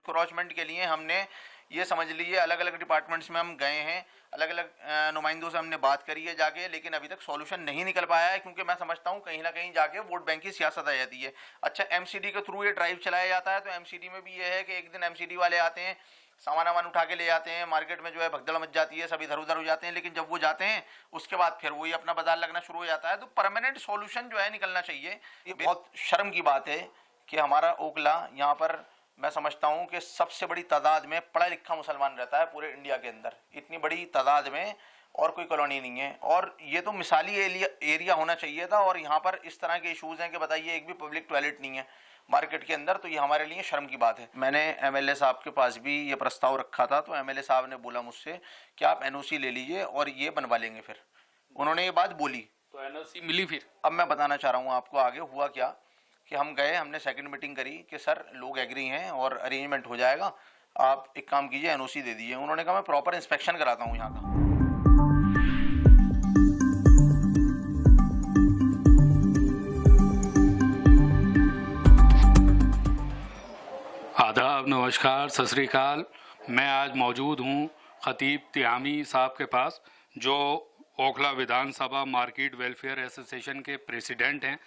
Encroachment के लिए हमने ये समझ लीजिए अलग अलग डिपार्टमेंट्स में हम गए हैं, अलग अलग नुमाइंदों से हमने बात करी है जाके, लेकिन अभी तक सॉल्यूशन नहीं निकल पाया है, क्योंकि मैं समझता हूँ कहीं ना कहीं जाके वोट बैंक की सियासत आ जाती है। अच्छा, एमसीडी के थ्रू ये ड्राइव चलाया जाता है, तो एमसीडी में भी ये है कि एक दिन एमसीडी वाले आते हैं, सामान वामान उठा के ले जाते हैं, मार्केट में जो है भगदड़ मच जाती है, सब इधर उधर हो जाते हैं, लेकिन जब वो जाते हैं उसके बाद फिर वही अपना बाजार लगना शुरू हो जाता है। तो परमानेंट सॉल्यूशन जो है निकलना चाहिए। ये बहुत शर्म की बात है कि हमारा ओखला यहाँ पर, मैं समझता हूँ कि सबसे बड़ी तादाद में पढ़ा लिखा मुसलमान रहता है पूरे इंडिया के अंदर, इतनी बड़ी तादाद में और कोई कॉलोनी नहीं है, और ये तो मिसाली एरिया होना चाहिए था। और यहाँ पर इस तरह के इश्यूज़ हैं कि बताइए एक भी पब्लिक टॉयलेट नहीं है मार्केट के अंदर, तो ये हमारे लिए शर्म की बात है। मैंने एमएलए साहब के पास भी ये प्रस्ताव रखा था, तो एमएलए साहब ने बोला मुझसे कि आप एनओसी ले लीजिए और ये बनवा लेंगे। फिर उन्होंने ये बात बोली तो एनओसी मिली। फिर अब मैं बताना चाह रहा हूँ आपको आगे हुआ क्या, कि हम गए, हमने सेकंड मीटिंग करी कि सर लोग एग्री हैं और अरेंजमेंट हो जाएगा, आप एक काम कीजिए एनओसी दे दीजिए। उन्होंने कहा मैं प्रॉपर इंस्पेक्शन कराता हूँ यहाँ का। आदाब, नमस्कार, सत श्री अकाल। मैं आज मौजूद हूँ खतीब तियामी साहब के पास, जो ओखला विधानसभा मार्केट वेलफेयर एसोसिएशन के प्रेसिडेंट हैं,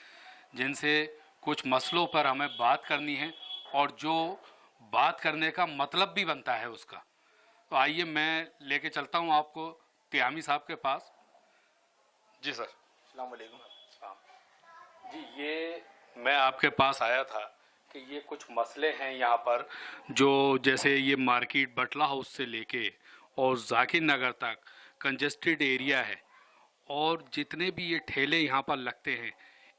जिनसे कुछ मसलों पर हमें बात करनी है और जो बात करने का मतलब भी बनता है उसका। तो आइए मैं लेके चलता हूँ आपको तियामी साहब के पास। जी सर, अस्सलाम वालेकुम। जी, ये मैं आपके पास आया था कि ये कुछ मसले हैं यहाँ पर, जो जैसे ये मार्केट बटला हाउस से लेके और जाकिर नगर तक कंजेस्टेड एरिया है, और जितने भी ये ठेले यहाँ पर लगते हैं,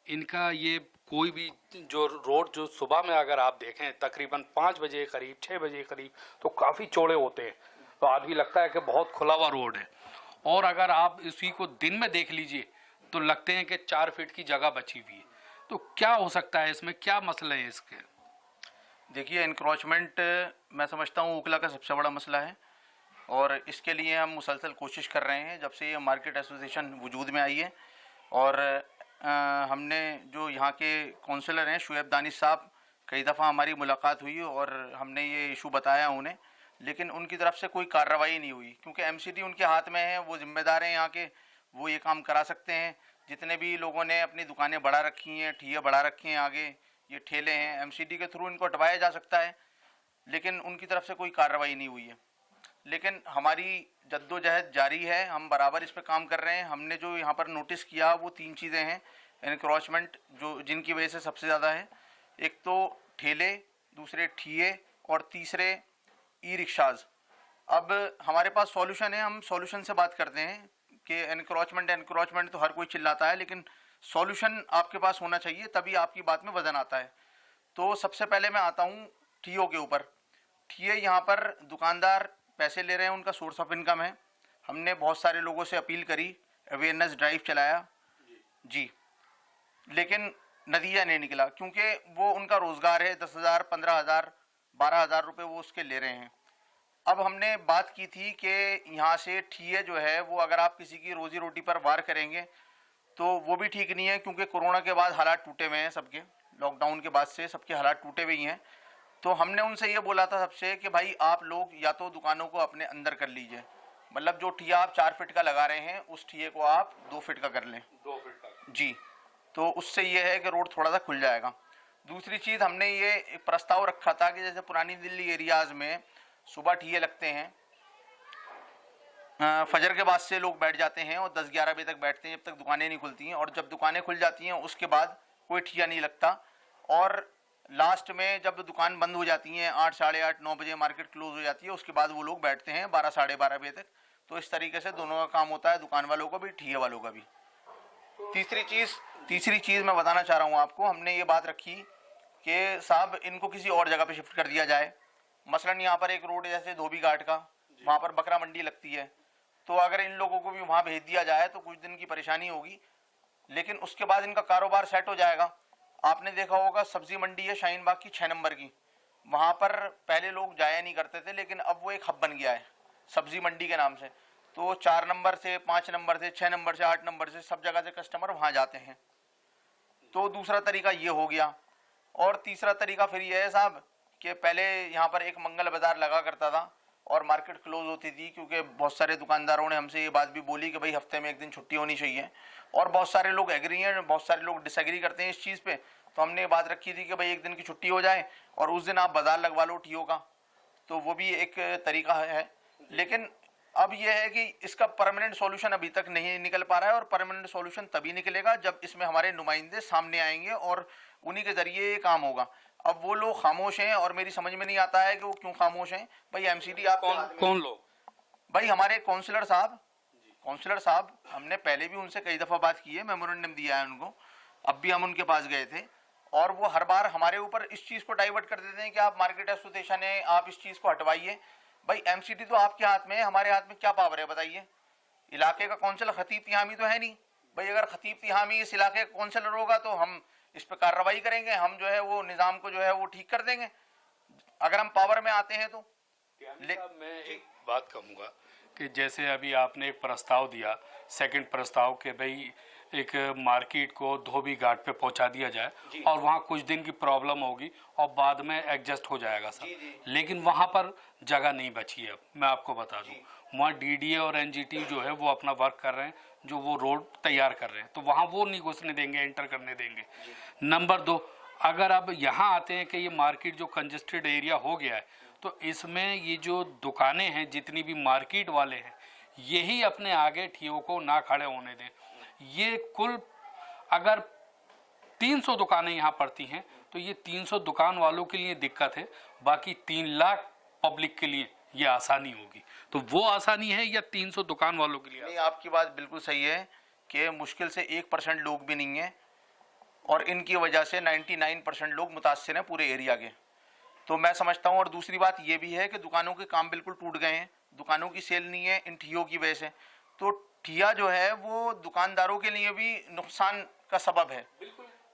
इनका ये कोई भी जो रोड जो सुबह में अगर आप देखें तकरीबन 5 बजे करीब 6 बजे करीब तो काफ़ी चौड़े होते हैं, तो आदमी लगता है कि बहुत खुला हुआ रोड है। और अगर आप इसी को दिन में देख लीजिए तो लगते हैं कि 4 फीट की जगह बची हुई है। तो क्या हो सकता है इसमें, क्या मसले हैं इसके? देखिए, इंक्रोचमेंट मैं समझता हूँ ओखला का सबसे बड़ा मसला है, और इसके लिए हम मुसलसल कोशिश कर रहे हैं जब से ये मार्केट एसोसिएशन वजूद में आई है। और हमने जो यहाँ के काउंसलर हैं शुएब दानिश साहब, कई दफ़ा हमारी मुलाकात हुई और हमने ये इशू बताया उन्हें, लेकिन उनकी तरफ से कोई कार्रवाई नहीं हुई, क्योंकि एमसीडी उनके हाथ में है, वो जिम्मेदार हैं यहाँ के, वो ये काम करा सकते हैं। जितने भी लोगों ने अपनी दुकानें बढ़ा रखी हैं, ठिये बढ़ा रखे हैं, आगे ये ठेले हैं, एमसीडी के थ्रू इनको हटवाया जा सकता है, लेकिन उनकी तरफ से कोई कार्रवाई नहीं हुई है। लेकिन हमारी जद्दोजहद जारी है, हम बराबर इस पर काम कर रहे हैं। हमने जो यहाँ पर नोटिस किया वो 3 चीज़ें हैं एनक्रोचमेंट जो जिनकी वजह से सबसे ज़्यादा है। एक तो ठेले, दूसरे ठिये और तीसरे ई रिक्शाज। अब हमारे पास सॉल्यूशन है, हम सॉल्यूशन से बात करते हैं कि एनक्रोचमेंट तो हर कोई चिल्लाता है, लेकिन सॉल्यूशन आपके पास होना चाहिए, तभी आपकी बात में वजन आता है। तो सबसे पहले मैं आता हूँ ठियों के ऊपर। ठिये यहाँ पर दुकानदार पैसे ले रहे हैं, उनका सोर्स ऑफ इनकम है। हमने बहुत सारे लोगों से अपील करी, अवेयरनेस ड्राइव चलाया जी, लेकिन नतीजा नहीं निकला, क्योंकि वो उनका रोज़गार है, 10,000, 15,000, 12,000 रुपये वो उसके ले रहे हैं। अब हमने बात की थी कि यहाँ से ठिये जो है वो अगर आप किसी की रोज़ी रोटी पर वार करेंगे तो वो भी ठीक नहीं है, क्योंकि कोरोना के बाद हालात टूटे हुए हैं सबके, लॉकडाउन के बाद से सबके हालात टूटे हुए ही हैं। तो हमने उनसे ये बोला था सबसे कि भाई आप लोग या तो दुकानों को अपने अंदर कर लीजिए, मतलब जो ठिया आप 4 फीट का लगा रहे हैं उस ठिये को आप 2 फीट का कर लें। 2 फीट का जी, तो उससे ये है कि रोड थोड़ा सा खुल जाएगा। दूसरी चीज़, हमने ये एक प्रस्ताव रखा था कि जैसे पुरानी दिल्ली एरियाज़ में सुबह ठिये लगते हैं, फजर के बाद से लोग बैठ जाते हैं और 10-11 बजे तक बैठते हैं जब तक दुकानें नहीं खुलती हैं, और जब दुकानें खुल जाती हैं उसके बाद कोई ठिया नहीं लगता, और लास्ट में जब दुकान बंद हो जाती हैं 8, साढ़े 8, 9 बजे मार्केट क्लोज हो जाती है, उसके बाद वो लोग बैठते हैं 12, साढ़े 12 बजे तक। तो इस तरीके से दोनों का काम होता है, दुकान वालों का भी, ठिये वालों का भी। तीसरी चीज़ मैं बताना चाह रहा हूँ आपको, हमने ये बात रखी कि साहब इनको किसी और जगह पे शिफ्ट कर दिया जाए। मसलन यहाँ पर एक रोड जैसे धोबी घाट का, वहाँ पर बकरा मंडी लगती है, तो अगर इन लोगों को भी वहाँ भेज दिया जाए तो कुछ दिन की परेशानी होगी, लेकिन उसके बाद इनका कारोबार सेट हो जाएगा। आपने देखा होगा सब्जी मंडी है शाहीन बाग की 6 नंबर की, वहाँ पर पहले लोग जाया नहीं करते थे, लेकिन अब वो एक हब बन गया है सब्जी मंडी के नाम से। तो 4 नंबर से, 5 नंबर से, 6 नंबर से, 8 नंबर से, सब जगह से कस्टमर वहाँ जाते हैं। तो दूसरा तरीका ये हो गया। और तीसरा तरीका फिर ये है साहब कि पहले यहाँ पर एक मंगल बाजार लगा करता था और मार्केट क्लोज होती थी, क्योंकि बहुत सारे दुकानदारों ने हमसे ये बात भी बोली कि भाई हफ्ते में एक दिन छुट्टी होनी चाहिए, और बहुत सारे लोग एग्री हैं, बहुत सारे लोग डिसएग्री करते हैं इस चीज़ पे। तो हमने ये बात रखी थी कि भाई एक दिन की छुट्टी हो जाए और उस दिन आप बाजार लगवा लो टीओ का, तो वो भी एक तरीका है। लेकिन अब यह है कि इसका परमानेंट सॉल्यूशन अभी तक नहीं निकल पा रहा है, और परमानेंट सॉल्यूशन तभी निकलेगा जब इसमें हमारे नुमाइंदे सामने आएंगे और उन्हीं के जरिए ये काम होगा। अब वो लोग खामोश हैं और मेरी समझ में नहीं आता है कि वो क्यों खामोश हैं। भाई एमसीडी आप कौन लोग? भाई हमारे काउंसलर साहब, हमने पहले भी उनसे कई दफ़ा बात की है, मेमोरेंडम दिया है उनको, अब भी हम उनके पास गए थे, और वो हर बार हमारे ऊपर इस चीज़ को डाइवर्ट कर देते हैं कि आप मार्केट एसोसिएशन है, आप इस चीज़ को हटवाइए। भाई एमसीडी तो आपके हाथ में है, हमारे हाथ में क्या पावर है बताइए? इलाके का काउंसिलर खतीब तिहामी तो है नहीं। भाई अगर खतीब तिहामी इस इलाके का काउंसिलर होगा तो हम इस पर कार्रवाई करेंगे, हम जो है वो निज़ाम को जो है वो ठीक कर देंगे अगर हम पावर में आते हैं तो। मैं एक बात कहूँगा कि जैसे अभी आपने एक प्रस्ताव दिया, सेकंड प्रस्ताव के भाई एक मार्केट को धोबी घाट पे पहुंचा दिया जाए और वहाँ कुछ दिन की प्रॉब्लम होगी और बाद में एडजस्ट हो जाएगा सब, लेकिन वहाँ पर जगह नहीं बची है। अब मैं आपको बता दूं, वहाँ डीडीए और एनजीटी जो है वो अपना वर्क कर रहे हैं, जो वो रोड तैयार कर रहे हैं, तो वहाँ वो नहीं घुसने देंगे, एंटर करने देंगे। नंबर 2, अगर अब यहाँ आते हैं कि ये मार्केट जो कंजेस्टेड एरिया हो गया है, तो इसमें ये जो दुकानें हैं, जितनी भी मार्केट वाले हैं, यही अपने आगे ठियों को ना खड़े होने दें। ये कुल अगर 300 दुकानें यहाँ पड़ती हैं तो ये 300 दुकान वालों के लिए दिक्कत है, बाकी 3 लाख पब्लिक के लिए ये आसानी होगी। तो वो आसानी है या 300 दुकान वालों के लिए? नहीं, आपकी बात बिल्कुल सही है कि मुश्किल से 1% लोग भी नहीं है, और इनकी वजह से 99% लोग मुतासिर हैं पूरे एरिया के। तो मैं समझता हूँ, और दूसरी बात ये भी है कि दुकानों के काम बिल्कुल टूट गए हैं, दुकानों की सेल नहीं है इन ठियों की वजह से। तो ठिया जो है वो दुकानदारों के लिए भी नुकसान का सबब है,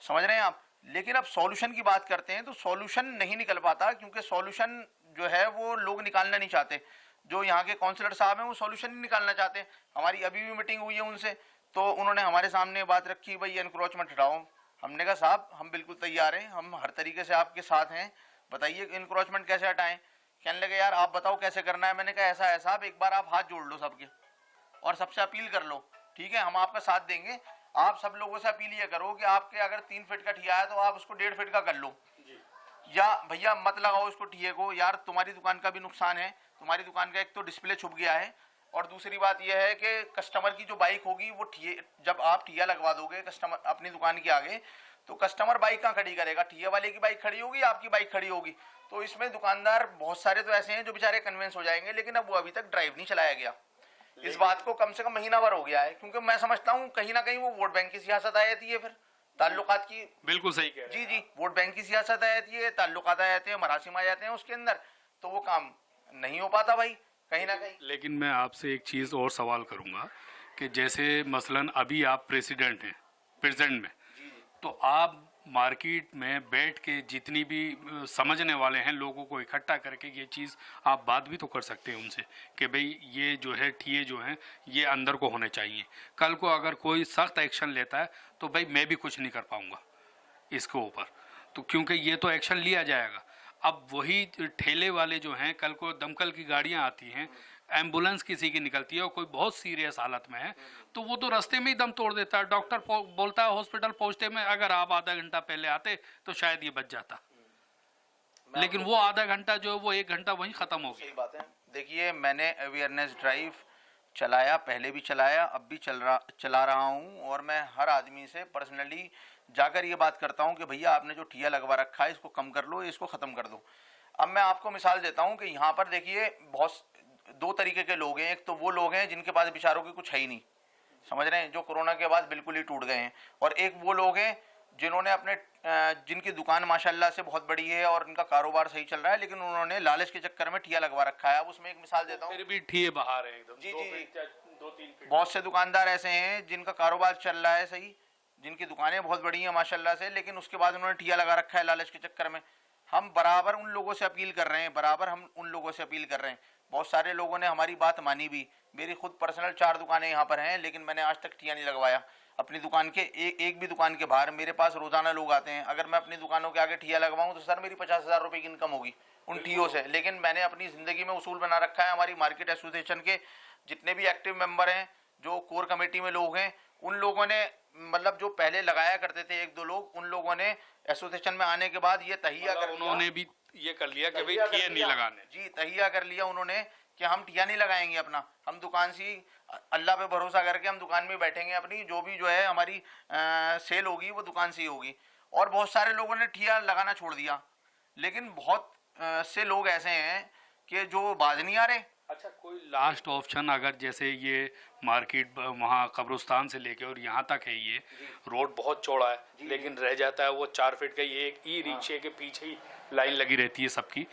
समझ रहे हैं आप। लेकिन अब सॉल्यूशन की बात करते हैं तो सॉल्यूशन नहीं निकल पाता, क्योंकि सॉल्यूशन जो है वो लोग निकालना नहीं चाहते। जो यहाँ के काउंसलर साहब हैं वो सॉल्यूशन नहीं निकालना चाहते। हमारी अभी भी मीटिंग हुई है उनसे, तो उन्होंने हमारे सामने बात रखी, भाई एनक्रोचमेंट हटाओ। हमने कहा साहब हम बिल्कुल तैयार हैं, हम हर तरीके से आपके साथ हैं, बताइए एनक्रोचमेंट कैसे हटाएं। कहने लगे यार आप बताओ कैसे करना है। मैंने कहा ऐसा है साहब, एक बार आप हाथ जोड़ लो सबके और सबसे अपील कर लो, ठीक है हम आपका साथ देंगे। आप सब लोगों से अपील ये करो कि आपके अगर 3 फीट का ठिया है तो आप उसको 1.5 फीट का कर लो, या भैया मत लगाओ उसको ठिये को। यार तुम्हारी दुकान का भी नुकसान है, तुम्हारी दुकान का एक तो डिस्प्ले छुप गया है, और दूसरी बात यह है कि कस्टमर की जो बाइक होगी वो ठिये, जब आप ठिया लगवा दोगे कस्टमर अपनी दुकान के आगे, तो कस्टमर बाइक कहाँ खड़ी करेगा? ठिये वाले की बाइक खड़ी होगी, आपकी बाइक खड़ी होगी। तो इसमें दुकानदार बहुत सारे तो ऐसे हैं जो बेचारे कन्विंस हो जाएंगे, लेकिन अब वो अभी तक ड्राइव नहीं चलाया गया। इस बात को कम से कम महीना भर हो गया है, क्योंकि मैं समझता हूँ कहीं ना कहीं वो वोट बैंक की सियासत आ जाती है, फिर ताल्लुकात की। बिल्कुल सही कह रहे हैं। जी, वोट बैंक की सियासत आ जाती है, ताल्लुकात आ जाते हैं, मरासिम आ जाते हैं उसके अंदर, तो वो काम नहीं हो पाता भाई कहीं ना कहीं। लेकिन मैं आपसे एक चीज़ और सवाल करूंगा कि जैसे मसलन अभी आप प्रेसिडेंट हैं प्रेजेंट में, तो आप मार्केट में बैठ के जितनी भी समझने वाले हैं लोगों को इकट्ठा करके ये चीज़ आप बात भी तो कर सकते हैं उनसे कि भाई ये जो है ठिये जो हैं ये अंदर को होने चाहिए। कल को अगर कोई सख्त एक्शन लेता है तो भाई मैं भी कुछ नहीं कर पाऊंगा इसके ऊपर, तो क्योंकि ये तो एक्शन लिया जाएगा। अब वही ठेले वाले जो हैं, कल को दमकल की गाड़ियां आती हैं, एम्बुलेंस किसी की निकलती है और कोई बहुत सीरियस हालत में है, तो वो तो रास्ते में ही दम तोड़ देता है। डॉक्टर बोलता है हॉस्पिटल पहुंचते में अगर आप आधा घंटा पहले आते तो शायद ये बच जाता, लेकिन वो आधा घंटा जो है वो 1 घंटा वहीं खत्म हो गया। सही बात है। देखिए मैंने अवेयरनेस ड्राइव चलाया, पहले भी चलाया, अब भी चला रहा हूँ, और मैं हर आदमी से पर्सनली जाकर ये बात करता हूँ कि भैया आपने जो ठिया लगवा रखा है इसको कम कर लो, इसको ख़त्म कर दो। अब मैं आपको मिसाल देता हूँ कि यहाँ पर देखिए बहुत 2 तरीके के लोग हैं। एक तो वो लोग हैं जिनके पास बेचारों की कुछ है ही नहीं, समझ रहे हैं, जो कोरोना के बाद बिल्कुल ही टूट गए हैं, और एक वो लोग हैं जिन्होंने अपने जिनकी दुकान माशाल्लाह से बहुत बड़ी है और इनका कारोबार सही चल रहा है, लेकिन उन्होंने लालच के चक्कर में ठिया लगवा रखा है। अब उसमें एक मिसाल देता हूँ, फिर भी ठिये बाहर है एकदम। जी, 2-3 फीट। बहुत से दुकानदार ऐसे हैं जिनका कारोबार चल रहा है सही, जिनकी दुकानें बहुत बड़ी हैं माशाल्लाह से, लेकिन उसके बाद उन्होंने ठिया लगा रखा है लालच के चक्कर में। हम बराबर उन लोगों से अपील कर रहे हैं, बहुत सारे लोगों ने हमारी बात मानी भी। मेरी खुद पर्सनल 4 दुकानें यहाँ पर हैं, लेकिन मैंने आज तक ठिया नहीं लगवाया अपनी दुकान के। एक भी दुकान के बाहर मेरे पास रोजाना लोग आते हैं। अगर मैं अपनी दुकानों के आगे ठिया लगवाऊं तो सर मेरी 50,000 रुपये की इनकम होगी उन ठियों से। लेकिन मैंने अपनी ज़िंदगी में उसूल बना रखा है, हमारी मार्केट एसोसिएशन के जितने भी एक्टिव मेंबर हैं, जो कोर कमेटी में लोग हैं, उन लोगों ने मतलब जो पहले लगाया करते थे 1-2 लोग, उन लोगों ने एसोसिएशन में आने के बाद ये तहिया कर लिया, उन्होंने भी ये कर लिया कि भाई ठिया नहीं लगाने। जी, तहिया कर लिया उन्होंने कि हम ठिया नहीं लगाएंगे अपना, हम दुकान से अल्लाह पे भरोसा करके हम दुकान में बैठेंगे, अपनी जो भी जो है हमारी सेल होगी वो दुकान से ही होगी। और बहुत सारे लोगों ने ठिया लगाना छोड़ दिया, लेकिन बहुत से लोग ऐसे हैं कि जो बाज नहीं आ रहे। अच्छा, कोई लास्ट ऑप्शन अगर जैसे ये मार्केट वहाँ कब्रिस्तान से लेके और यहाँ तक है, ये रोड बहुत चौड़ा है लेकिन रह जाता है वो 4 फीट का, ये एक ई रिक्शे के पीछे ही लाइन लगी रहती है सबकी,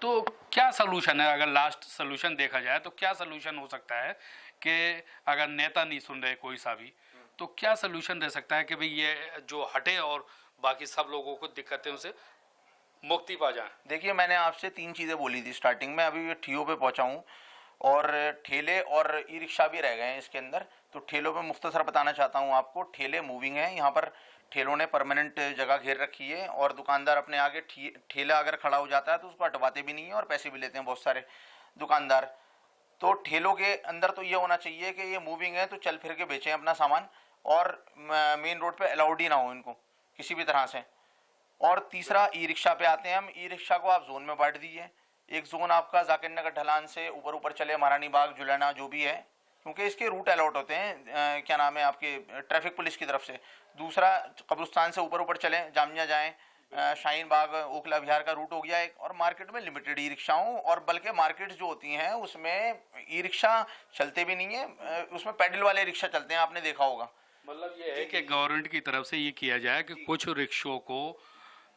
तो क्या सलूशन है? अगर लास्ट सलूशन देखा जाए तो क्या सलूशन हो सकता है कि अगर नेता नहीं सुन रहे कोई सा भी, तो क्या सलूशन रह सकता है कि भाई ये जो हटे और बाकी सब लोगों को दिक्कतें से मुक्ति पा जाए? देखिए, मैंने आपसे 3 चीज़ें बोली थी स्टार्टिंग में, अभी ये ठियों पे पहुंचा हूँ और ठेले और ई रिक्शा भी रह गए हैं इसके अंदर। तो ठेलों पे मुख्तसर बताना चाहता हूँ आपको। ठेले मूविंग हैं, यहाँ पर ठेलों ने परमानेंट जगह घेर रखी है और दुकानदार अपने आगे ठेला अगर खड़ा हो जाता है तो उसको हटवाते भी नहीं है और पैसे भी लेते हैं बहुत सारे दुकानदार। तो ठेलों के अंदर तो ये होना चाहिए कि ये मूविंग है तो चल फिर के बेचें अपना सामान, और मेन रोड पे अलाउड ही ना हो इनको किसी भी तरह से। और तीसरा, ई रिक्शा पे आते हैं हम। ई रिक्शा को आप जोन में बांट दीजिए। एक जोन आपका जाकिर नगर ढलान से ऊपर ऊपर चले, महारानी बाग, जुलाना जो भी है, क्योंकि इसके रूट अलॉट होते हैं क्या नाम है आपके ट्रैफिक पुलिस की तरफ से। दूसरा, कब्रिस्तान से ऊपर ऊपर चलें, जामिया जाएं, शाहीन बाग, ओखला विहार का रूट हो गया एक। और मार्केट में लिमिटेड ई रिक्शाओं, और बल्कि मार्केट्स जो होती हैं उसमें ई रिक्शा चलते भी नहीं है, उसमें पैडल वाले रिक्शा चलते हैं, आपने देखा होगा। मतलब ये है कि गवर्नमेंट की तरफ से ये किया जाए कि कुछ रिक्शों को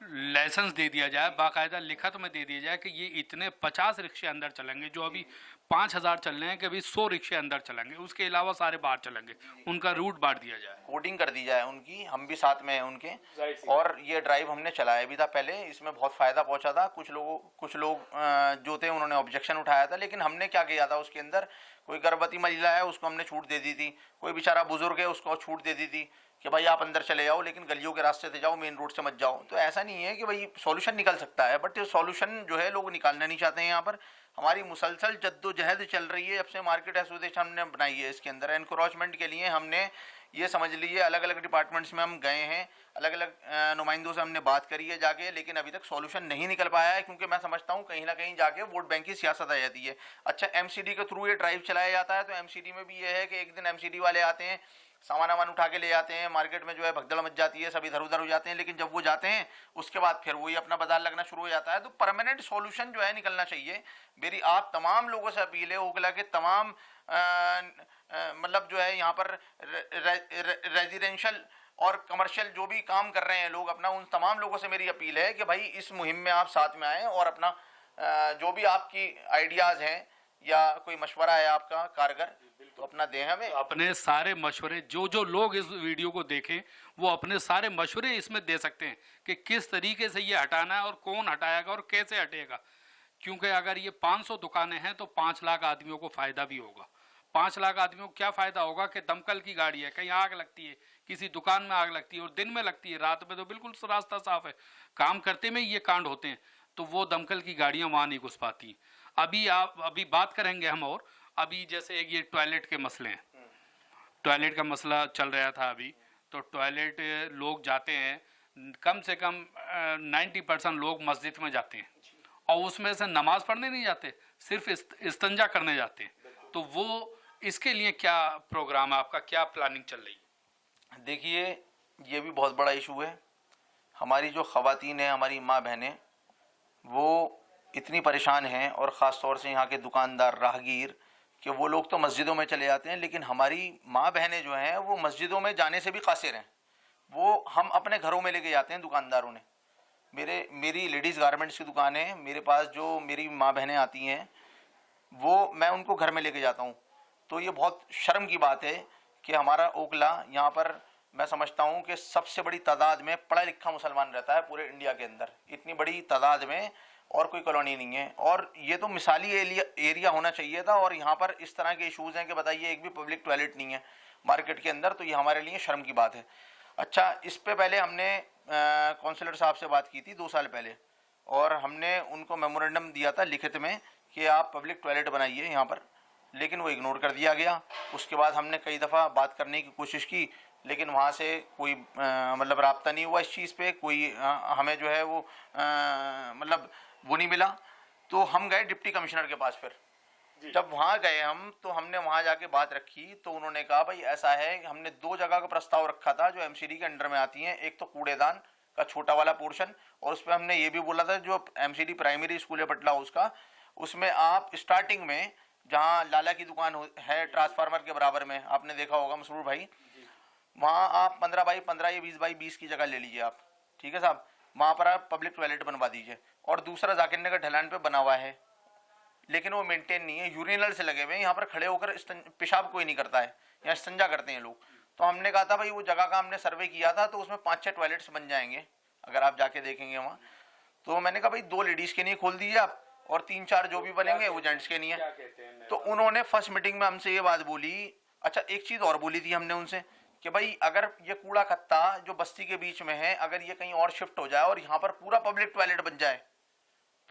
लाइसेंस दे दिया जाए, बाकायदा लिखत में दे दिया जाए कि ये इतने 50 रिक्शे अंदर चलेंगे, जो अभी 5,000 चल रहे हैं कि अभी 100 रिक्शे अंदर चलेंगे, उसके अलावा सारे बाहर चलेंगे, उनका रूट बांट दिया जाए, कोडिंग कर दी जाए उनकी। हम भी साथ में हैं उनके, और ये ड्राइव हमने चलाया भी था पहले, इसमें बहुत फ़ायदा पहुंचा था। कुछ लोग जो थे उन्होंने ऑब्जेक्शन उठाया था, लेकिन हमने क्या किया था उसके अंदर, कोई गर्भवती महिला है उसको हमने छूट दे दी थी, कोई बेचारा बुजुर्ग है उसको छूट दे दी थी कि भाई आप अंदर चले जाओ लेकिन गलियों के रास्ते से जाओ, मेन रोड से मत जाओ। तो ऐसा नहीं है कि भाई सॉल्यूशन निकल सकता है, बट सॉल्यूशन जो है लोग निकालना नहीं चाहते हैं। यहाँ पर हमारी मुसलसल जद्दोजहद चल रही है जब से मार्केट एसोसिएशन हमने बनाई है। इसके अंदर एनक्रोचमेंट के लिए हमने ये समझ लीजिए अलग अलग डिपार्टमेंट्स में हम गए हैं, अलग अलग नुमाइंदों से हमने बात करी है जाके, लेकिन अभी तक सॉल्यूशन नहीं निकल पाया है, क्योंकि मैं समझता हूँ कहीं ना कहीं जाके वोट बैंक की सियासत आ जाती है। अच्छा, एमसीडी के थ्रू ये ड्राइव चलाया जाता है, तो एमसीडी में भी ये है कि एक दिन एमसीडी वाले आते हैं, सामान वामान उठा के ले जाते हैं, मार्केट में जो है भगदड़ मच जाती है, सब इधर उधर हो जाते हैं, लेकिन जब वो जाते हैं उसके बाद फिर वही अपना बाजार लगना शुरू हो जाता है। तो परमानेंट सॉल्यूशन जो है निकलना चाहिए। मेरी आप तमाम लोगों से अपील है, ओखला के तमाम मतलब जो है यहाँ पर रेजिडेंशियल और कमर्शियल जो भी काम कर रहे हैं लोग अपना, उन तमाम लोगों से मेरी अपील है कि भाई इस मुहिम में आप साथ में आएँ और अपना जो भी आपकी आइडियाज़ हैं या कोई मशवरा है आपका कारगर, तो अपना दें हमें। अपने सारे मशवरे, जो लोग इस वीडियो को देखें वो अपने सारे मशवरे इसमें दे सकते हैं कि किस तरीके से ये हटाना है और कौन हटाएगा और कैसे हटेगा। क्योंकि अगर ये 500 दुकानें हैं तो 5 लाख आदमियों को फायदा भी होगा। 5 लाख आदमियों को क्या फायदा होगा कि दमकल की गाड़ी है, कहीं आग लगती है, किसी दुकान में आग लगती है और दिन में लगती है, रात में तो बिल्कुल रास्ता साफ है, काम करते में ये कांड होते हैं, तो वो दमकल की गाड़ियां वहां नहीं घुस पाती। अभी बात करेंगे हम। और अभी जैसे ये टॉयलेट के मसले हैं, टॉयलेट का मसला चल रहा था अभी, तो टॉयलेट लोग जाते हैं, कम से कम 90% लोग मस्जिद में जाते हैं और उसमें से नमाज पढ़ने नहीं जाते, सिर्फ इस्तंजा करने जाते हैं। तो वो इसके लिए क्या प्रोग्राम है आपका, क्या प्लानिंग चल रही है? देखिए, ये भी बहुत बड़ा इशू है। हमारी जो ख़वातीन हैं, हमारी माँ बहनें, वो इतनी परेशान हैं, और ख़ास तौर से यहाँ के दुकानदार, राहगीर, कि वो लोग तो मस्जिदों में चले जाते हैं, लेकिन हमारी माँ बहनें जो हैं वो मस्जिदों में जाने से भी कासिर हैं। वो हम अपने घरों में लेके जाते हैं दुकानदारों ने। मेरी लेडीज़ गारमेंट्स की दुकान है, मेरे पास जो मेरी माँ बहनें आती हैं वो मैं उनको घर में लेके जाता हूँ। तो ये बहुत शर्म की बात है कि हमारा ओखला यहाँ पर, मैं समझता हूँ कि सबसे बड़ी तादाद में पढ़ा लिखा मुसलमान रहता है पूरे इंडिया के अंदर। इतनी बड़ी तादाद में और कोई कॉलोनी नहीं है। और ये तो मिसाली एरिया होना चाहिए था, और यहाँ पर इस तरह के इश्यूज़ हैं कि बताइए एक भी पब्लिक टॉयलेट नहीं है मार्केट के अंदर, तो ये हमारे लिए शर्म की बात है। अच्छा, इस पे पहले हमने काउंसलर साहब से बात की थी 2 साल पहले, और हमने उनको मेमोरेंडम दिया था लिखित में कि आप पब्लिक टॉयलेट बनाइए यहाँ पर, लेकिन वो इग्नोर कर दिया गया। उसके बाद हमने कई दफ़ा बात करने की कोशिश की, लेकिन वहाँ से कोई मतलब राब्ता नहीं हुआ इस चीज़ पे, कोई हमें जो है वो मतलब वो नहीं मिला। तो हम गए डिप्टी कमिश्नर के पास। फिर जब वहाँ गए हम, तो हमने वहाँ जाके बात रखी, तो उन्होंने कहा भाई ऐसा है, हमने 2 जगह का प्रस्ताव रखा था जो एमसीडी के अंडर में आती हैं। एक तो कूड़ेदान का छोटा वाला पोर्शन, और उस पर हमने ये भी बोला था जो एमसीडी प्राइमरी स्कूल है बटला हाउस का, उसमें आप स्टार्टिंग में जहाँ लाला की दुकान है ट्रांसफार्मर के बराबर में, आपने देखा होगा मसरूर भाई, वहाँ आप 15 बाई 15 या 20 बाई 20 की जगह ले लीजिए आप, ठीक है साहब, वहाँ पर आप पब्लिक टॉयलेट बनवा दीजिए। और दूसरा जाकिर नगर ढलान पे बना हुआ है, लेकिन वो मेंटेन नहीं है, यूरिनल से लगे हुए हैं, यहाँ पर खड़े होकर पेशाब कोई नहीं करता है, यहाँ संजा करते हैं लोग। तो हमने कहा था भाई वो जगह का हमने सर्वे किया था, तो उसमें 5-6 टॉयलेट्स बन जाएंगे अगर आप जाके देखेंगे वहाँ। तो मैंने कहा भाई 2 लेडीज़ के लिए खोल दीजिए आप, और 3-4 जो भी बनेंगे वो जेंट्स के नहीं है। तो उन्होंने फर्स्ट मीटिंग में हमसे ये बात बोली। अच्छा, एक चीज़ और बोली थी हमने उनसे कि भाई अगर ये कूड़ा कत्ता जो बस्ती के बीच में है, अगर ये कहीं और शिफ्ट हो जाए और यहाँ पर पूरा पब्लिक टॉयलेट बन जाए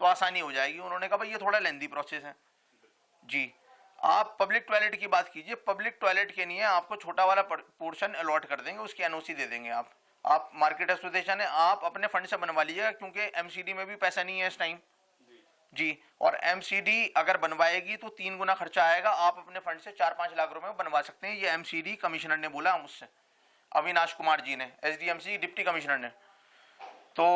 तो आसानी हो जाएगी। उन्होंने कहा भाई ये थोड़ा लेंदी प्रोसेस है जी, आप पब्लिक टॉयलेट की बात कीजिए, पब्लिक टॉयलेट के लिए आपको छोटा वाला पोर्शन अलॉट कर देंगे, उसकी एनओसी दे देंगे। आप मार्केट एसोसिएशन है, आप अपने फंड से बनवा लीजिएगा, क्योंकि एमसीडी में भी पैसा नहीं है इस टाइम जी। और एमसीडी अगर बनवाएगी तो 3 गुना खर्चा आएगा, आप अपने फंड से 4-5 लाख रुपए में बनवा सकते हैं। ये एमसीडी कमिश्नर ने बोला मुझसे, अविनाश कुमार जी ने, एसडीएमसी डिप्टी कमिश्नर ने। तो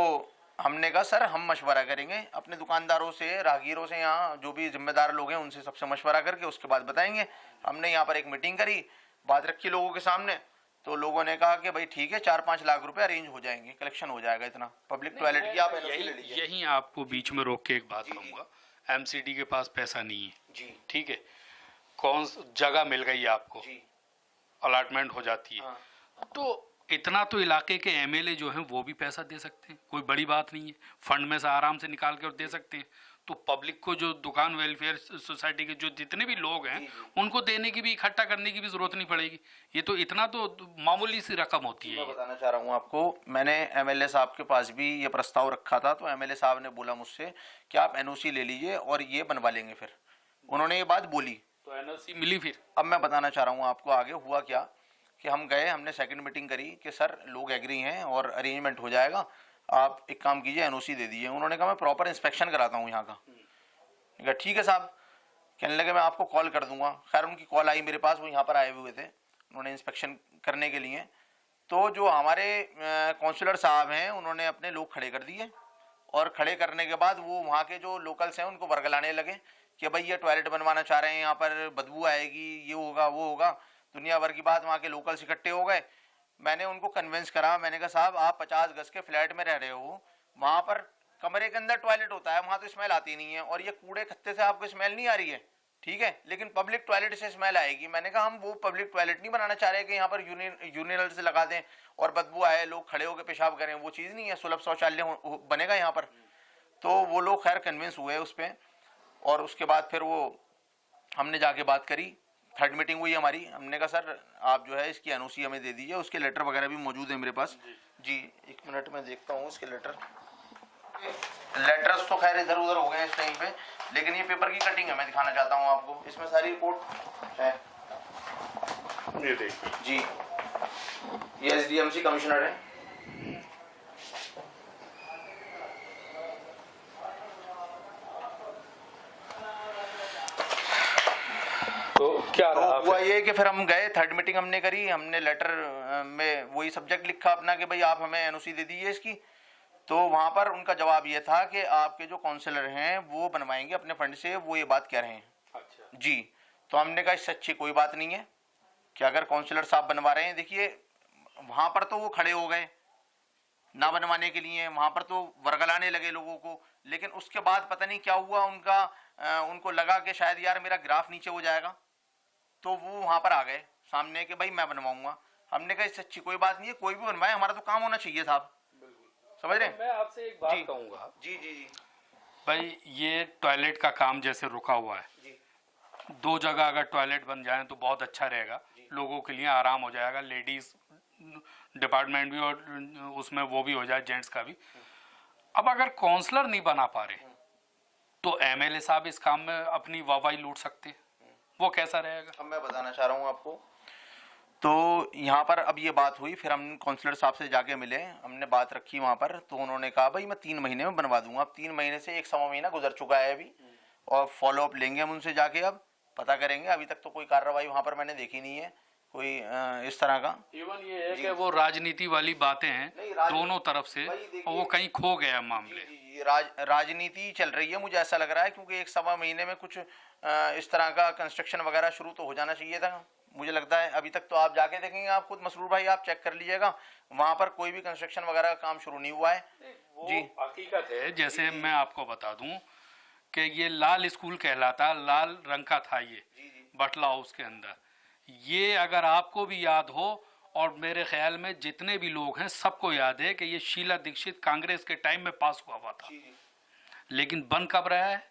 हमने कहा सर हम मशवरा करेंगे अपने दुकानदारों से, राहगीरों से, यहाँ जो भी जिम्मेदार लोग हैं उनसे सबसे मशवरा करके उसके बाद बताएंगे। हमने यहाँ पर एक मीटिंग करी, बात रखी लोगों के सामने, तो लोगों ने कहा कि भाई ठीक है 4-5 लाख रुपए अरेंज हो जाएंगे, कलेक्शन हो जाएगा इतना पब्लिक टॉयलेट की, आप एनओसी ले लीजिए। यहीं आपको बीच में रोक के एक बात कहूँगा, एमसीडी के पास पैसा नहीं है जी, ठीक है, कौन जगह मिल गई आपको जी, अलॉटमेंट हो जाती है, हाँ, तो इतना तो इलाके के एमएलए जो हैं वो भी पैसा दे सकते हैं, कोई बड़ी बात नहीं है, फंड में से आराम से निकाल के और दे सकते हैं। तो पब्लिक को जो दुकान वेलफेयर सोसाइटी के जो जितने भी लोग हैं उनको देने की भी, इकट्ठा करने की भी जरूरत नहीं पड़ेगी। ये तो इतना तो मामूली सी रकम होती है। मैं बताना चाह रहा हूँ आपको, मैंने एमएलए साहब के पास भी ये प्रस्ताव रखा था, तो एमएलए साहब ने बोला मुझसे कि आप एनओसी ले लीजिए और ये बनवा लेंगे। फिर उन्होंने ये बात बोली तो एनओसी मिली। फिर अब मैं बताना चाह रहा हूँ आपको आगे हुआ क्या, कि हम गए, हमने सेकंड मीटिंग करी कि सर लोग एग्री हैं और अरेंजमेंट हो जाएगा, आप एक काम कीजिए एनओसी दे दीजिए। उन्होंने कहा मैं प्रॉपर इंस्पेक्शन कराता हूँ यहाँ का। कहा ठीक है साहब, कहने लगे मैं आपको कॉल कर दूंगा। खैर उनकी कॉल आई मेरे पास, वो यहाँ पर आए हुए थे, उन्होंने इंस्पेक्शन करने के लिए। तो जो हमारे काउंसलर साहब हैं उन्होंने अपने लोग खड़े कर दिए, और खड़े करने के बाद वो वहाँ के जो लोकल्स हैं उनको वर्गलाने लगे कि भाई ये टॉयलेट बनवाना चाह रहे हैं, यहाँ पर बदबू आएगी, ये होगा वो होगा, दुनिया भर की बात। वहाँ के लोकल्स इकट्ठे हो गए, मैंने उनको कन्विंस करा, मैंने कहा साहब आप 50 गज के फ्लैट में रह रहे हो, वहाँ पर कमरे के अंदर टॉयलेट होता है, वहाँ तो स्मेल आती नहीं है, और ये कूड़े खत्ते से आपको स्मेल नहीं आ रही है, ठीक है, लेकिन पब्लिक टॉयलेट से स्मेल आएगी। मैंने कहा हम वो पब्लिक टॉयलेट नहीं बनाना चाह रहे कि यहाँ पर यूरिनल से लगा दें और बदबू आए, लोग खड़े होकर पेशाब करें, वो चीज़ नहीं है, सुलभ शौचालय बनेगा यहाँ पर। तो वो लोग खैर कन्विंस हुए उस पर, और उसके बाद फिर वो हमने जाके बात करी, थर्ड मीटिंग हुई हमारी। हमने कहा सर आप जो है इसकी एनओसी हमें दे दीजिए, उसके लेटर वगैरह भी मौजूद है मेरे पास जी। 1 मिनट में देखता हूँ उसके लेटर्स तो खैर इधर उधर हो गए इस टाइम पे, लेकिन ये पेपर की कटिंग है, मैं दिखाना चाहता हूँ आपको, इसमें सारी रिपोर्ट है। ये देखिए जी, ये एसडीएमसी कमिश्नर है। तो क्या रहा? हुआ ये कि फिर हम गए, थर्ड मीटिंग हमने करी, हमने लेटर में वही सब्जेक्ट लिखा अपना कि भाई आप हमें एनओसी दे दीजिए इसकी। तो वहाँ पर उनका जवाब ये था कि आपके जो काउंसलर हैं वो बनवाएंगे अपने फंड से, वो ये बात कह रहे हैं। अच्छा जी, तो हमने कहा इससे अच्छी कोई बात नहीं है कि अगर काउंसलर साहब बनवा रहे हैं। देखिए वहाँ पर तो वो खड़े हो गए ना बनवाने के लिए, वहाँ पर तो वर्गलाने लगे लोगों को, लेकिन उसके बाद पता नहीं क्या हुआ उनका, उनको लगा कि शायद यार मेरा ग्राफ नीचे हो जाएगा, तो वो वहाँ पर आ गए सामने कि भाई मैं बनवाऊंगा। हमने कहा इससे अच्छी कोई बात नहीं है, कोई भी बनवाए, हमारा तो काम होना चाहिए साहब, समझ रहे हैं? मैं आपसे एक बात कहूँगा जी जी जी, भाई ये टॉयलेट का काम जैसे रुका हुआ है, जी 2 जगह अगर टॉयलेट बन जाए तो बहुत अच्छा रहेगा, लोगों के लिए आराम हो जाएगा, लेडीज डिपार्टमेंट भी और उसमें वो भी हो जाए, जेंट्स का भी। अब अगर काउंसलर नहीं बना पा रहे तो एमएलए साहब इस काम में अपनी वाहवाही लूट सकते, वो कैसा रहेगा? अब मैं बताना चाह रहा हूँ आपको। तो यहाँ पर अब ये बात हुई, फिर हम काउंसलर साहब से जाके मिले, हमने बात रखी वहाँ पर, तो उन्होंने कहा भाई मैं 3 महीने में बनवा दूंगा। अब 3 महीने से 1 सवा महीना गुजर चुका है अभी, और फॉलोअप लेंगे हम उनसे जाके, अब पता करेंगे। अभी तक तो कोई कार्रवाई वहाँ पर मैंने देखी नहीं है कोई इस तरह का। इवन ये है कि वो राजनीति वाली बातें हैं दोनों तरफ से, और वो कहीं खो गया मामले। राजनीति चल रही है, मुझे ऐसा लग रहा है, क्योंकि 1 सवा महीने में कुछ इस तरह का कंस्ट्रक्शन वगैरह शुरू तो हो जाना चाहिए था, मुझे लगता है। अभी तक तो आप जाके देखेंगे, आप खुद मसरूर भाई आप चेक कर लीजिएगा, वहां पर कोई भी कंस्ट्रक्शन वगैरह का काम शुरू नहीं हुआ है। जी हकीकत है, जैसे मैं आपको बता दूं कि ये लाल स्कूल कहलाता, लाल रंग का था ये बटला हाउस के अंदर। ये अगर आपको भी याद हो, और मेरे ख्याल में जितने भी लोग हैं सबको याद है कि ये शीला दीक्षित कांग्रेस के टाइम में पास हुआ था, लेकिन बन कब रहा है?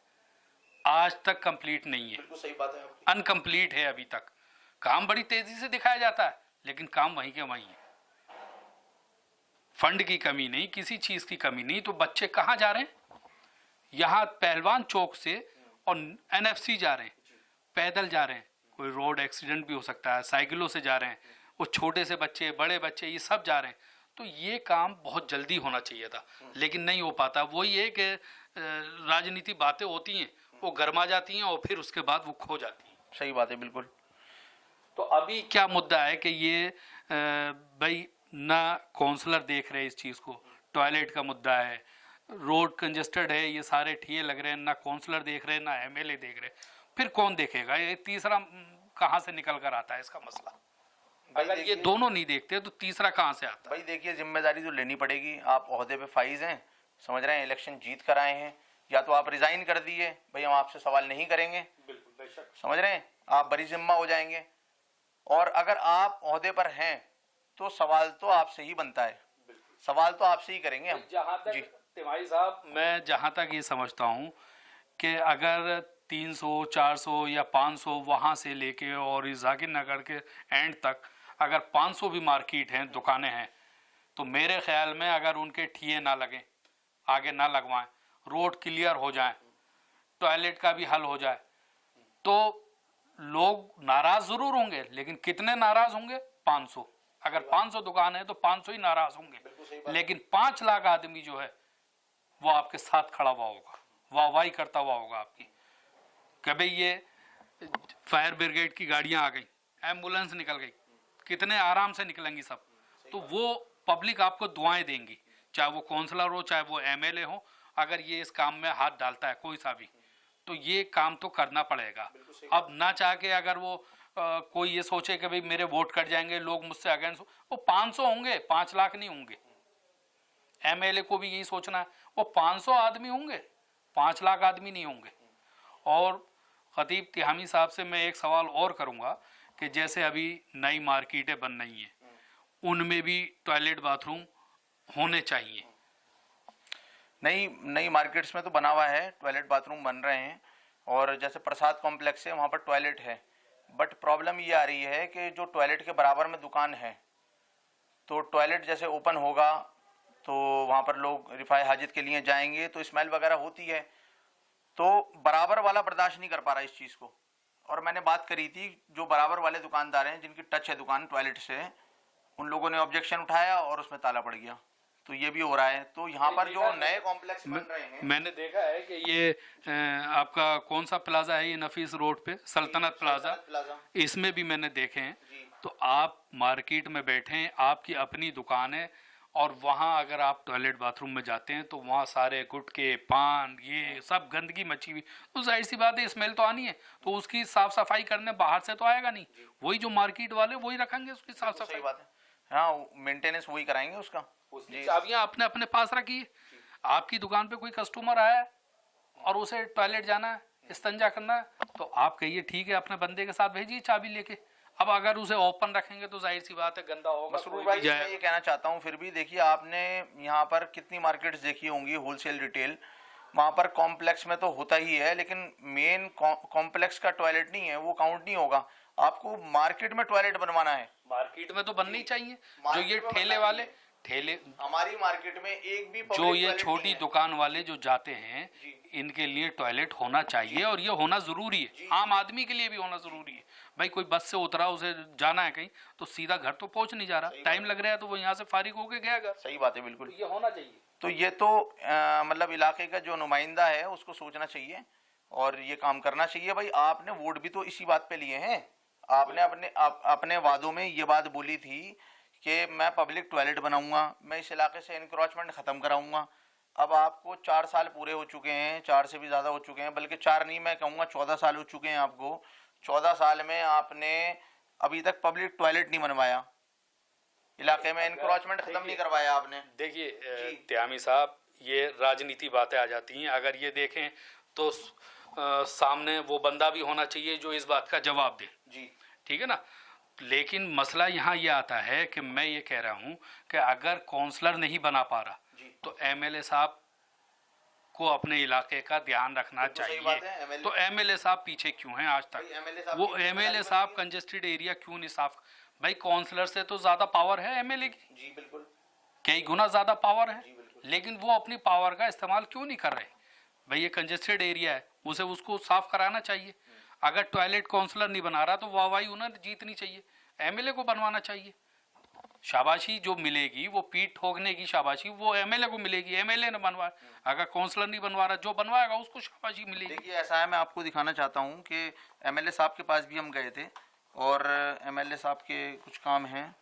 आज तक कंप्लीट नहीं है, सही बात है, अनकंप्लीट है अभी तक। काम बड़ी तेजी से दिखाया जाता है, लेकिन काम वहीं के वहीं है। फंड की कमी नहीं, किसी चीज की कमी नहीं, तो बच्चे कहाँ जा रहे हैं? यहाँ पहलवान चौक से और एनएफसी जा रहे हैं, पैदल जा रहे हैं, कोई रोड एक्सीडेंट भी हो सकता है, साइकिलों से जा रहे हैं, वो छोटे से बच्चे बड़े बच्चे ये सब जा रहे हैं। तो ये काम बहुत जल्दी होना चाहिए था, लेकिन नहीं हो पाता। वही है कि राजनीति बातें होती हैं, वो गर्मा जाती हैं और फिर उसके बाद वो खो जाती हैं। सही बात है, बिल्कुल। तो अभी क्या मुद्दा है कि ये भाई ना काउंसलर देख रहे इस चीज़ को, टॉयलेट का मुद्दा है, रोड कंजेस्टेड है, ये सारे ठिये लग रहे हैं, ना काउंसलर देख रहे हैं ना एमएलए देख रहे, फिर कौन देखेगा? ये तीसरा कहाँ से निकल कर आता है इसका मसला? अगर ये दोनों नहीं देखते तो तीसरा कहाँ से आता है? भाई देखिए, जिम्मेदारी तो लेनी पड़ेगी। आप ओहदे पे फाइज हैं, समझ रहे हैं, इलेक्शन जीत कर आए हैं, या तो आप रिजाइन कर दिए, भाई हम आपसे सवाल नहीं करेंगे, बिल्कुल बेशक, समझ रहे हैं, आप बरी जिम्मा हो जाएंगे। और अगर आप ओहदे पर हैं तो सवाल तो आपसे ही बनता है, सवाल तो आपसे ही करेंगे हम। जहां तक तिवारी साहब, मैं जहां तक ये समझता हूं कि अगर 300, 400 या 500 वहां से लेके और इस जाकिर नगर के एंड तक अगर 500 भी मार्केट हैं, दुकानें हैं, तो मेरे ख्याल में अगर उनके ठिये ना लगें, आगे ना लगवाएं, रोड क्लियर हो जाए, टॉयलेट का भी हल हो जाए, तो लोग नाराज जरूर होंगे, लेकिन कितने नाराज होंगे? 500। अगर 500 दुकान है तो 500 ही नाराज होंगे, लेकिन 5 लाख आदमी जो है वो आपके साथ खड़ा हुआ होगा, वाहवाही करता हुआ होगा आपकी। कभी ये फायर ब्रिगेड की गाड़ियां आ गई, एम्बुलेंस निकल गई, कितने आराम से निकलेंगी सब, तो वो पब्लिक आपको दुआएं देंगी, चाहे वो काउंसलर हो चाहे वो एमएलए हो। अगर ये इस काम में हाथ डालता है कोई सा भी, तो ये काम तो करना पड़ेगा। अब ना चाह के अगर वो कोई ये सोचे कि भाई मेरे वोट कट जाएंगे, लोग मुझसे अगेंस्ट, वो 500 होंगे, 5 लाख नहीं होंगे। एमएलए को भी यही सोचना है, वो 500 आदमी होंगे, 5 लाख आदमी नहीं होंगे। और खतीब तिहामी साहब से मैं एक सवाल और करूंगा कि जैसे अभी नई मार्केटें बन रही हैं, उनमें भी टॉयलेट बाथरूम होने चाहिए। नई मार्केट्स में तो बना हुआ है, टॉयलेट बाथरूम बन रहे हैं, और जैसे प्रसाद कॉम्प्लेक्स है वहाँ पर टॉयलेट है, बट प्रॉब्लम ये आ रही है कि जो टॉयलेट के बराबर में दुकान है, तो टॉयलेट जैसे ओपन होगा तो वहाँ पर लोग रिफाई हाजत के लिए जाएंगे, तो स्मेल वगैरह होती है, तो बराबर वाला बर्दाश्त नहीं कर पा रहा इस चीज़ को। और मैंने बात करी थी, जो बराबर वाले दुकानदार हैं जिनकी टच है दुकान टॉयलेट से, उन लोगों ने ऑब्जेक्शन उठाया और उसमें ताला पड़ गया। तो ये भी हो रहा है। तो यहाँ पर जो नए कॉम्प्लेक्स बन रहे हैं, मैंने देखा है कि ये आपका कौन सा प्लाजा है, ये नफीस रोड पे सल्तनत प्लाजा, इसमें भी मैंने देखे हैं। तो आप मार्केट में बैठे हैं, आपकी अपनी दुकान है, और वहाँ अगर आप टॉयलेट बाथरूम में जाते हैं तो वहाँ सारे गुटके पान ये सब गंदगी मची हुई, तो जाहिर सी बात है स्मेल तो आनी है, तो उसकी साफ सफाई करने बाहर से तो आएगा नहीं, वही जो मार्केट वाले वही रखेंगे उसकी साफ सफाई। सही बात है, हाँ, मेंटेनेंस वही कराएंगे उसका। उसकी चाबियां आपने अपने पास रखी है, आपकी दुकान पे कोई कस्टमर आया है और उसे टॉयलेट जाना है, इस्तंजा करना है, तो आप कहिए ठीक है, अपने बंदे के साथ भेजिए चाबी लेके। अब अगर उसे ओपन रखेंगे तो जाहिर सी बात है गंदा होगा। मसरूर भाई, मैं ये कहना चाहता हूँ, फिर भी देखिए आपने यहाँ पर कितनी मार्केट्स देखी होंगी होलसेल रिटेल, वहाँ पर कॉम्प्लेक्स में तो होता ही है, लेकिन मेन कॉम्प्लेक्स का टॉयलेट नहीं है, वो काउंट नहीं होगा। आपको मार्केट में टॉयलेट बनवाना है। मार्केट में तो बननी चाहिए। जो मार्केट ये में ठेले बनना वाले, चाहिए। ठेले, हमारी मार्केट में एक भी जो पब्लिक ये टॉयलेट छोटी नहीं है। दुकान वाले जो जाते हैं, जी। इनके लिए टॉयलेट होना चाहिए और ये होना जरूरी है। आम आदमी के लिए भी होना जरूरी है। भाई कोई बस से उतरा, उसे जाना है कहीं, तो सीधा घर तो पहुंच नहीं जा रहा, टाइम लग रहा है, तो वो यहाँ से फारिग होके गया घर। सही बात है, बिल्कुल। ये होना चाहिए। तो ये तो मतलब इलाके का जो नुमाइंदा है उसको सोचना चाहिए और ये काम करना चाहिए। भाई आपने वोट भी तो इसी बात पे लिए हैं। आपने अपने वादों में ये बात बोली थी कि मैं पब्लिक टॉयलेट बनाऊंगा, मैं इस इलाके से इंक्रोचमेंट खत्म कराऊंगा। अब आपको 4 साल पूरे हो चुके हैं, 4 से भी ज़्यादा हो चुके हैं, बल्कि 4 नहीं, मैं कहूँगा 14 साल हो चुके हैं आपको। 14 साल में आपने अभी तक पब्लिक टॉयलेट नहीं बनवाया, इलाके में इंक्रोचमेंट खत्म नहीं करवाया आपने। देखिए त्यामी साहब, ये राजनीति बातें आ जाती हैं। अगर ये देखें तो सामने वो बंदा भी होना चाहिए जो इस बात का जवाब दे। जी, ठीक है ना। लेकिन मसला यहाँ ये आता है कि मैं ये कह रहा हूँ कि अगर काउंसलर नहीं बना पा रहा तो एमएलए साहब को अपने इलाके का ध्यान रखना चाहिए। तो एमएलए साहब पीछे क्यों हैं आज तक? वो एमएलए साहब कंजेस्टेड एरिया क्यों नहीं साफ? भाई काउंसलर से तो ज्यादा पावर है एमएलए की। जी बिल्कुल, कई गुना ज्यादा पावर है, लेकिन वो अपनी पावर का इस्तेमाल क्यों नहीं कर रहे? भाई ये कंजेस्टेड एरिया है, उसे उसको साफ कराना चाहिए। अगर टॉयलेट काउंसलर नहीं बना रहा तो वाहवाही उन्हें जीतनी चाहिए, एमएलए को बनवाना चाहिए। शाबाशी जो मिलेगी, वो पीठ ठोकने की शाबाशी वो एमएलए को मिलेगी, एमएलए ने बनवा। अगर काउंसलर नहीं बनवा रहा, जो बनवाएगा उसको शाबाशी मिलेगी। देखिए ऐसा है, मैं आपको दिखाना चाहता हूँ कि एमएलए साहब के पास भी हम गए थे और एमएलए साहब के कुछ काम हैं।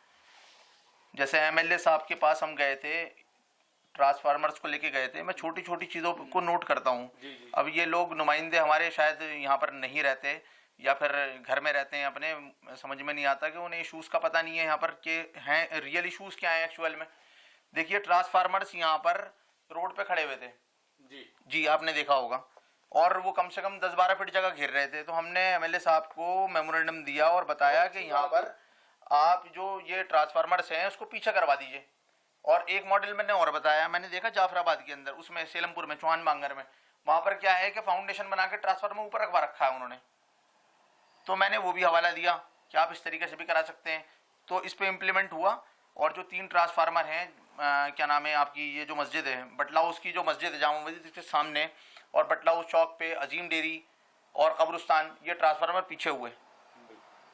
जैसे एमएलए साहब के पास हम गए थे, ट्रांसफार्मर्स को लेके गए थे। मैं छोटी छोटी चीज़ों को नोट करता हूँ। अब ये लोग नुमाइंदे हमारे शायद यहाँ पर नहीं रहते या फिर घर में रहते हैं अपने, समझ में नहीं आता कि उन्हें इशूज़ का पता नहीं है यहाँ पर कि हैं रियल इशूज़ क्या हैं एक्चुअल में। देखिए ट्रांसफार्मर्स यहाँ पर रोड पे खड़े हुए थे। जी आपने देखा होगा, और वो कम से कम 10-12 फीट जगह घेर रहे थे। तो हमने एमएलए साहब को मेमोरेंडम दिया और बताया कि यहाँ पर आप जो ये ट्रांसफार्मर्स हैं उसको पीछे करवा दीजिए। और एक मॉडल मैंने और बताया, मैंने देखा जाफराबाद के अंदर, उसमें सेलमपुर में, चौहान बांगर में, वहां पर क्या है कि फाउंडेशन बना के ट्रांसफार्मर ऊपर रखवा रखा है उन्होंने। तो मैंने वो भी हवाला दिया कि आप इस तरीके से भी करा सकते हैं। तो इस पे इम्प्लीमेंट हुआ। और जो 3 ट्रांसफार्मर हैं, क्या नाम है आपकी, ये जो मस्जिद है बटला हाउस की, जो मस्जिद है जामा मस्जिद के सामने, और बटला हाउस चौक पे अजीम डेयरी और कब्रिस्तान, ये ट्रांसफार्मर पीछे हुए।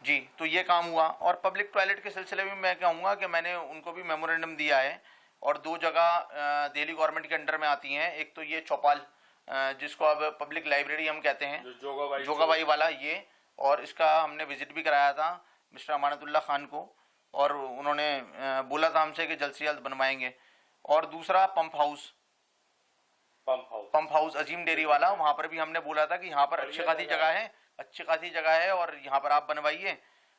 जी, तो ये काम हुआ। और पब्लिक टॉयलेट के सिलसिले में मैं कहूँगा कि मैंने उनको भी मेमोरेंडम दिया है। और 2 जगह दिल्ली गवर्नमेंट के अंडर में आती हैं। एक तो ये चौपाल, जिसको अब पब्लिक लाइब्रेरी हम कहते हैं, जोगाबाई वाला ये, और इसका हमने विजिट भी कराया था मिस्टर अमानतुल्लाह खान को, और उन्होंने बोला था हमसे कि जल्द से जल्द बनवाएंगे। और दूसरा पंप हाउस अजीम डेयरी वाला, वहाँ पर भी हमने बोला था कि यहाँ पर अच्छी खासी जगह है और यहाँ पर आप बनवाइए।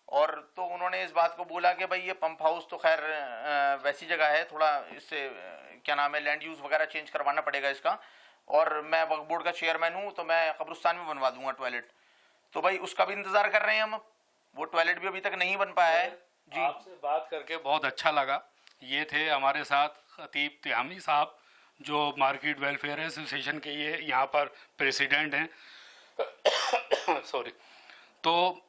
और तो उन्होंने इस बात को बोला कि भाई ये पंप हाउस तो खैर वैसी जगह है, थोड़ा इससे क्या नाम है लैंड यूज़ वगैरह चेंज करवाना पड़ेगा इसका, और मैं वक्फ बोर्ड का चेयरमैन हूँ तो मैं कब्रिस्तान में बनवा दूंगा टॉयलेट। तो भाई उसका भी इंतज़ार कर रहे हैं हम, वो टॉयलेट भी अभी तक नहीं बन पाया है। जी, आपसे बात करके बहुत अच्छा लगा। ये थे हमारे साथ खतीब त्यामी साहब, जो मार्केट वेलफेयर एसोसिएशन के ये यहाँ पर प्रेसिडेंट हैं। सॉरी। तो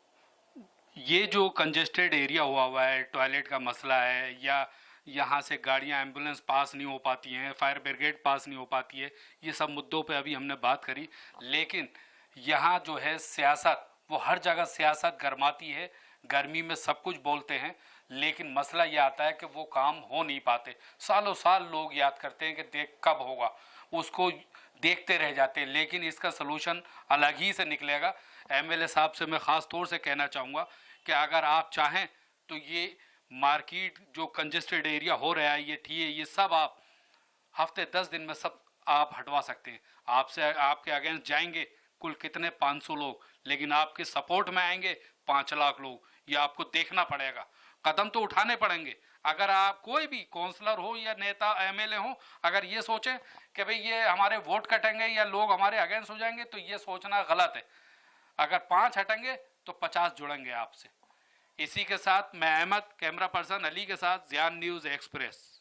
ये जो कंजेस्टेड एरिया हुआ है, टॉयलेट का मसला है, या यहाँ से गाड़ियाँ एम्बुलेंस पास नहीं हो पाती हैं, फायर ब्रिगेड पास नहीं हो पाती है, ये सब मुद्दों पे अभी हमने बात करी। लेकिन यहाँ जो है सियासत, वो हर जगह सियासत गरमाती है, गर्मी में सब कुछ बोलते हैं, लेकिन मसला ये आता है कि वो काम हो नहीं पाते। सालों साल लोग याद करते हैं कि देख कब होगा, उसको देखते रह जाते हैं, लेकिन इसका सलूशन अलग ही से निकलेगा। एमएलए साहब से मैं ख़ास तौर से कहना चाहूँगा कि अगर आप चाहें तो ये मार्केट जो कंजेस्टेड एरिया हो रहा है, ये ठीक है, ये सब आप हफ्ते 10 दिन में सब आप हटवा सकते हैं। आपसे आपके अगेंस्ट जाएंगे कुल कितने 500 लोग, लेकिन आपके सपोर्ट में आएंगे 5 लाख लोग। ये आपको देखना पड़ेगा, कदम तो उठाने पड़ेंगे। अगर आप कोई भी काउंसलर हो या नेता एमएलए हो, अगर ये सोचें कि भाई ये हमारे वोट कटेंगे या लोग हमारे अगेंस्ट हो जाएंगे, तो ये सोचना गलत है। अगर 5 हटेंगे तो 50 जुड़ेंगे आपसे। इसी के साथ मैं अहमद, कैमरा पर्सन अली के साथ ज़ियान न्यूज़ एक्सप्रेस।